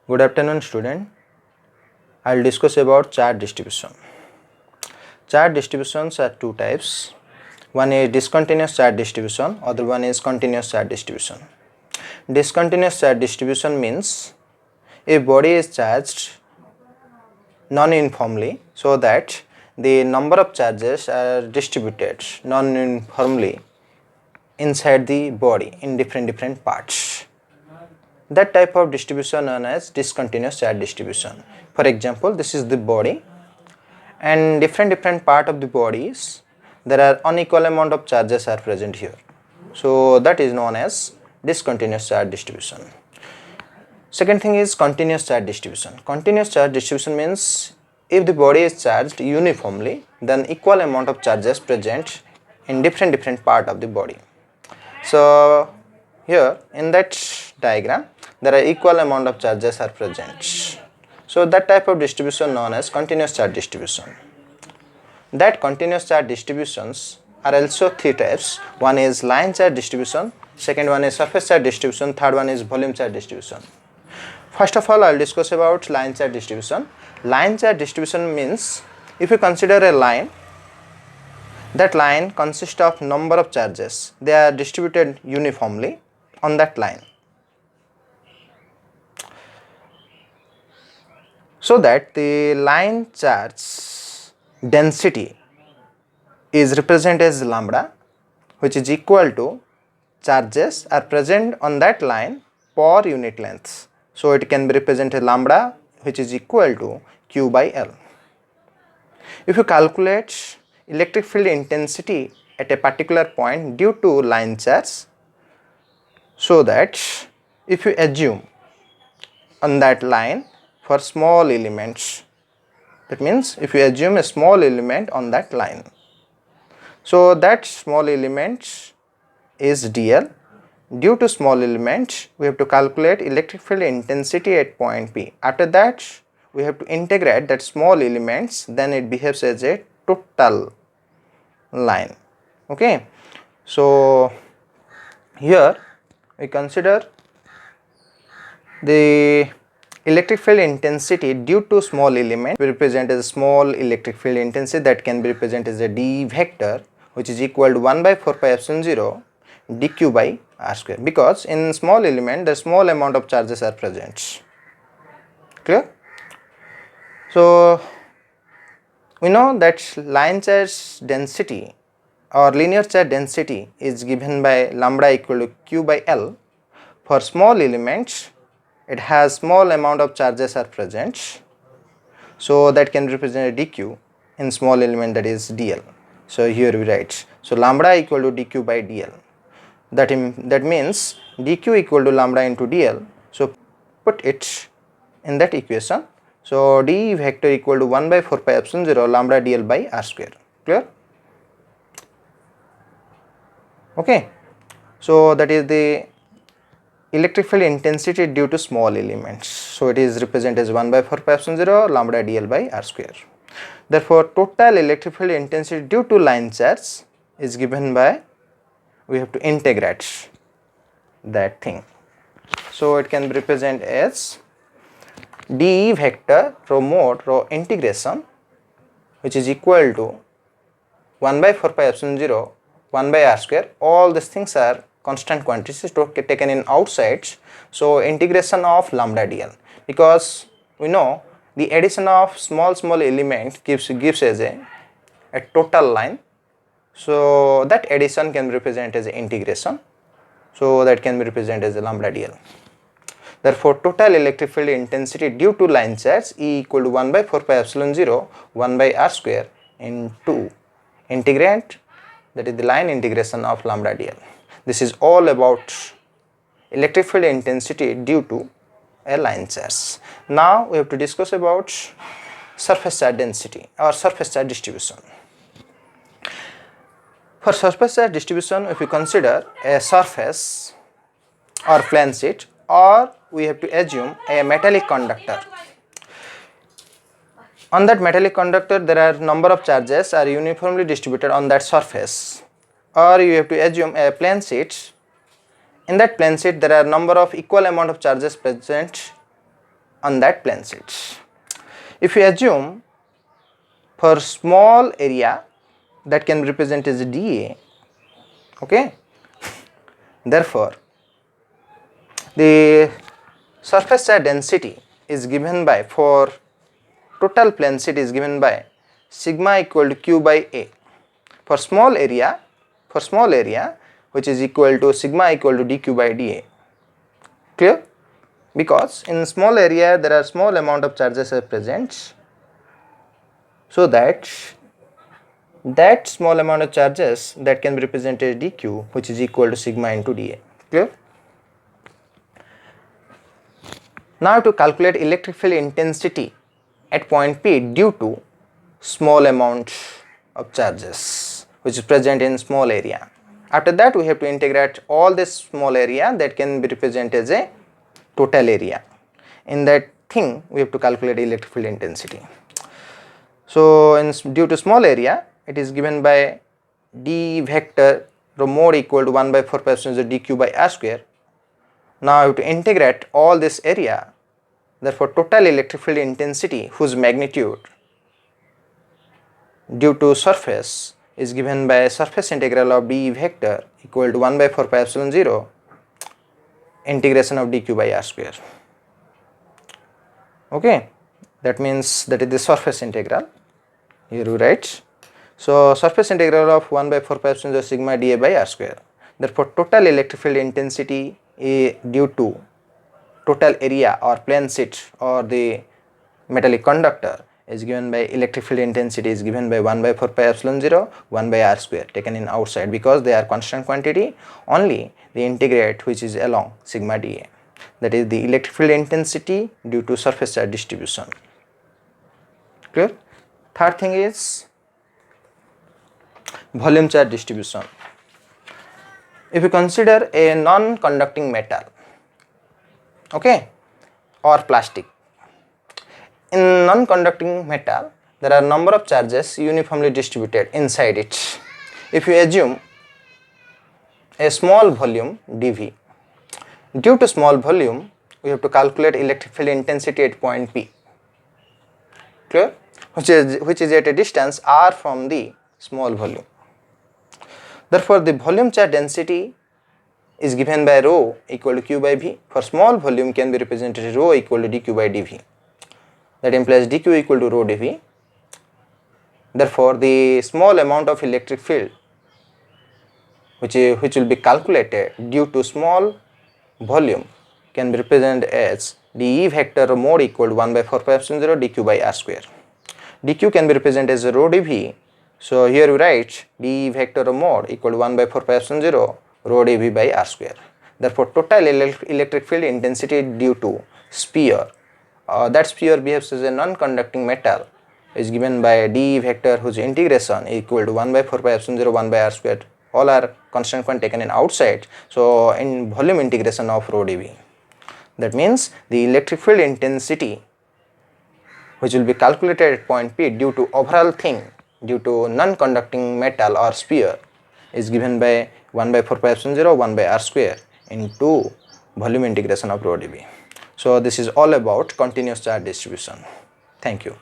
Good afternoon, student. I will discuss about charge distribution. Charge distributions are two types. One is discontinuous charge distribution, other one is continuous charge distribution. Discontinuous charge distribution means a body is charged non-uniformly so that the number of charges are distributed non-uniformly inside the body in different parts. That type of distribution known as discontinuous charge distribution. For example, this is the body, and different part of the bodies there are unequal amount of charges are present here. So that is known as discontinuous charge distribution. Second thing is continuous charge distribution. Continuous charge distribution means if the body is charged uniformly, then equal amount of charges present in different part of the body. So here in that diagram there are equal amount of charges are present. So that type of distribution known as continuous charge distribution. That continuous charge distributions are also three types. One is line charge distribution, second one is surface charge distribution, third one is volume charge distribution. First of all, I will discuss about line charge distribution. Line charge distribution means if you consider a line, that line consists of number of charges. They are distributed uniformly on that line, so that the line charge density is represented as lambda, which is equal to charges are present on that line per unit length. So it can be represented lambda, which is equal to Q by L. If you calculate electric field intensity at a particular point due to line charge, so that if you assume on that line for small elements, that means if you assume a small element on that line, so that small element is dl. Due to small element, we have to calculate electric field intensity at point P. After that, we have to integrate that small elements, then it behaves as a total line. Okay, so here we consider the electric field intensity due to small element. We represent as a small electric field intensity that can be represented as a d vector, which is equal to 1 by 4 pi epsilon 0 dq by r square, because in small element the small amount of charges are present. Clear? So we know that line charge density or linear charge density is given by lambda equal to Q by L. For small elements, it has small amount of charges are present, so that can represent a dq. In small element, that is dl. So here we write, so lambda equal to dq by dl. That means dq equal to lambda into dl. So put it in that equation. So d vector equal to 1 by 4 pi epsilon 0 lambda dl by r square. Clear? Okay. So that is the electric field intensity due to small elements. So it is represented as 1 by 4 pi epsilon 0 lambda dl by r square. Therefore, total electric field intensity due to line charge is given by, we have to integrate that thing. So it can be represented as d vector rho mod rho integration, which is equal to 1 by 4 pi epsilon 0 1 by r square. All these things are constant quantities taken in outside. So integration of lambda dl, because we know the addition of small element gives as a total line. So that addition can be represented as integration. So that can be represented as a lambda dl. Therefore, total electric field intensity due to line charge E equal to 1 by 4 pi epsilon 0 1 by r square into integrand, that is the line integration of lambda dl. This is all about electric field intensity due to a line charge. Now we have to discuss about surface charge density or surface charge distribution. For surface charge distribution, if we consider a surface or plane sheet, or we have to assume a metallic conductor. On that metallic conductor, there are number of charges are uniformly distributed on that surface, or you have to assume a plane sheet. In that plane sheet, there are number of equal amount of charges present on that plane sheet. If we assume for small area that can be represented as dA, okay, therefore the surface charge density is given by, for total plane sheet is given by sigma equal to q by a for small area, which is equal to sigma equal to dq by dA. Clear? Because in small area there are small amount of charges are present, so that small amount of charges that can be represented dq, which is equal to sigma into dA. Clear? Now to calculate electric field intensity at point P due to small amount of charges which is present in small area. After that we have to integrate all this small area that can be represented as a total area. In that thing we have to calculate electric field intensity. So due to small area it is given by d vector rho mod equal to 1 by 4 pi epsilon 0 dq by r square. Now I have to integrate all this area, therefore total electric field intensity whose magnitude due to surface is given by surface integral of d vector equal to 1 by 4 pi epsilon 0 integration of dq by r square. Okay, that means that is the surface integral. Here we write, so surface integral of 1 by 4 pi epsilon 0 sigma dA by r square. Therefore total electric field intensity due to total area or plane sheet or the metallic conductor is given by electric field intensity is given by 1 by 4 pi epsilon 0 1 by r square taken in outside, because they are constant quantity, only the integrate which is along sigma dA, that is the electric field intensity due to surface charge distribution. Clear? Third thing is volume charge distribution. If you consider a non-conducting metal, okay, or plastic, in non-conducting metal there are number of charges uniformly distributed inside it. If you assume a small volume dV, due to small volume we have to calculate electric field intensity at point P. Clear? Which is at a distance r from the small volume. Therefore the volume charge density is given by rho equal to q by v. For small volume can be represented as rho equal to dq by dv. That implies dq equal to rho dv. Therefore the small amount of electric field which will be calculated due to small volume can be represented as dE vector mod equal to 1 by 4 pi epsilon 0 dq by r square. dq can be represented as rho dv. So here we write dE vector mod equal to 1 by 4 pi epsilon 0 rho dv by r square. Therefore total electric field intensity due to sphere, that sphere behaves as a non-conducting metal, is given by dE vector whose integration equal to 1 by 4 pi epsilon 0 1 by r square, all are constant quantity taken in outside, so in volume integration of rho dv. That means the electric field intensity which will be calculated at point P due to overall thing, due to non-conducting metal or sphere, is given by 1 by 4 pi epsilon 0 1 by r square into volume integration of rho dv. So this is all about continuous charge distribution. Thank you.